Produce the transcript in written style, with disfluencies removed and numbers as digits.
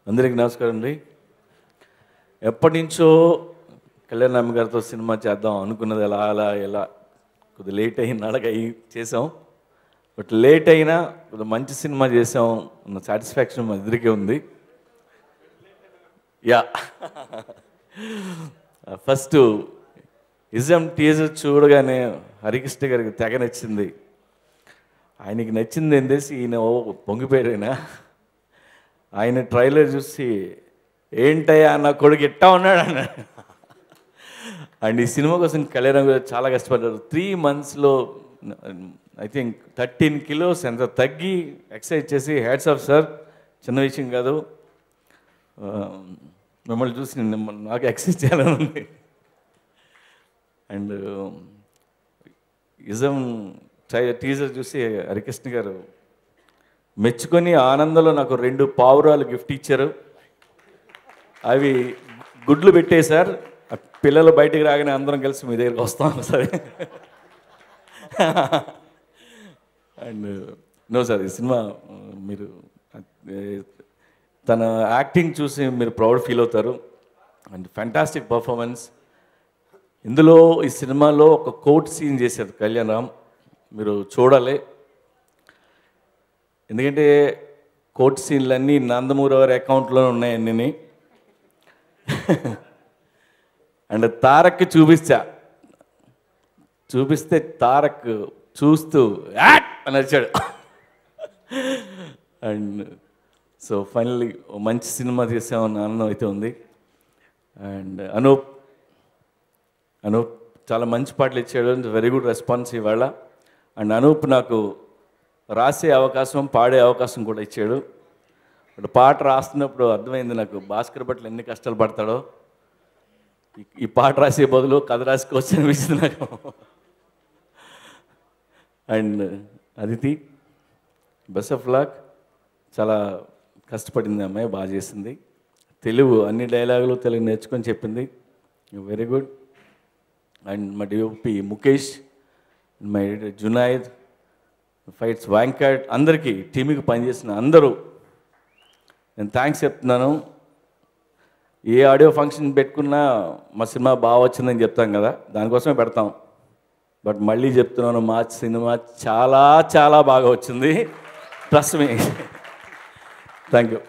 అందరికీ నమస్కారం అండి. ఎప్పటి నుంచో కళ్యాణ్ గారితో సినిమా చేద్దాం అనుకున్నది ఎలా కొద్దిగా లేట్ అయిన అడగయి చేసాం. బట్ లేట్ అయినా కొద్దిగా మంచి సినిమా చేసాం అన్న సాటిస్ఫాక్షన్ మా ఇద్దరికీ ఉంది. యా ఫస్ట్ ఇజం టీజర్ చూడగానే హరికృష్ణ గారికి తెగ నచ్చింది. ఆయనకి నచ్చింది ఏంటేసి ఈయన పొంగిపోయాడైనా ఆయన ట్రైలర్ చూసి ఏంటయ్యా నా కొడుకు ఎట్టా ఉన్నాడు అన్నాడు. అండ్ ఈ సినిమా కోసం కళ్యాణ్ గారు చాలా కష్టపడ్డారు. 3 monthsలో ఐ థింక్ 13 kilos ఎంత తగ్గి ఎక్సర్సైజ్ చేసి హ్యాట్స్ ఆఫ్ సార్, చిన్న విషయం కాదు. మిమ్మల్ని చూసి నాకు ఎక్సర్సైజ్ చేయాలని ఉంది. అండ్ ఇజం టీజర్ చూసి హరికృష్ణ గారు మెచ్చుకొని ఆనందంలో నాకు 2 పావురాలు గిఫ్ట్ ఇచ్చారు. అవి గుడ్లు పెట్టాయి సార్, పిల్లలు బయటికి రాగానే అందరం కలిసి మీ దగ్గరికి వస్తాం సరే. అండ్ నో సార్, ఈ సినిమా మీరు తన యాక్టింగ్ చూసి మీరు ప్రౌడ్ ఫీల్ అవుతారు. And fantastic performance. ఇందులో ఈ సినిమాలో ఒక కోర్ట్ సీన్ చేశారు కళ్యాణ్ రామ్, మీరు చూడాలి. ఎందుకంటే కోర్ట్ సీన్లన్నీ నందమూరి వారి అకౌంట్లో ఉన్నాయన్నీ. అండ్ తారక్కి చూపిస్తే తారక్ చూస్తూ యాట్ అని వచ్చాడు. అండ్ సో ఫైనల్లీ మంచి సినిమా చేసామన్న ఆనందం అయితే ఉంది. అండ్ అనూప్ చాలా మంచి పాటలు ఇచ్చాడు, వెరీ గుడ్ రెస్పాన్స్ ఇవాళ. అండ్ అనూప్ నాకు రాసే అవకాశం, పాడే అవకాశం కూడా ఇచ్చాడు. ఇప్పుడు పాట రాస్తున్నప్పుడు అర్థమైంది నాకు భాస్కర్ భట్లు ఎన్ని కష్టాలు పడతాడో. ఈ పాట రాసే బదులు కథ రాసుకోవచ్చు అనిపిస్తుంది నాకు. And Aditi best of luck, చాలా కష్టపడింది అమ్మాయి, బాగా చేసింది. తెలుగు అన్ని డైలాగులు తెలుగు నేర్చుకొని చెప్పింది, వెరీ గుడ్. అండ్ మా DOP Mukesh, my Junaid, fights Venkat, అందరికీ టీమ్కి పనిచేసిన అందరూ నేను థ్యాంక్స్ చెప్తున్నాను. ఏ ఆడియో ఫంక్షన్ పెట్టుకున్నా మా సినిమా బాగా వచ్చిందని చెప్తాం కదా, దానికోసమే పెడతాం. బట్ మళ్ళీ చెప్తున్నాను, మా సినిమా చాలా చాలా బాగా వచ్చింది, ట్రస్ట్ మీ. Thank you.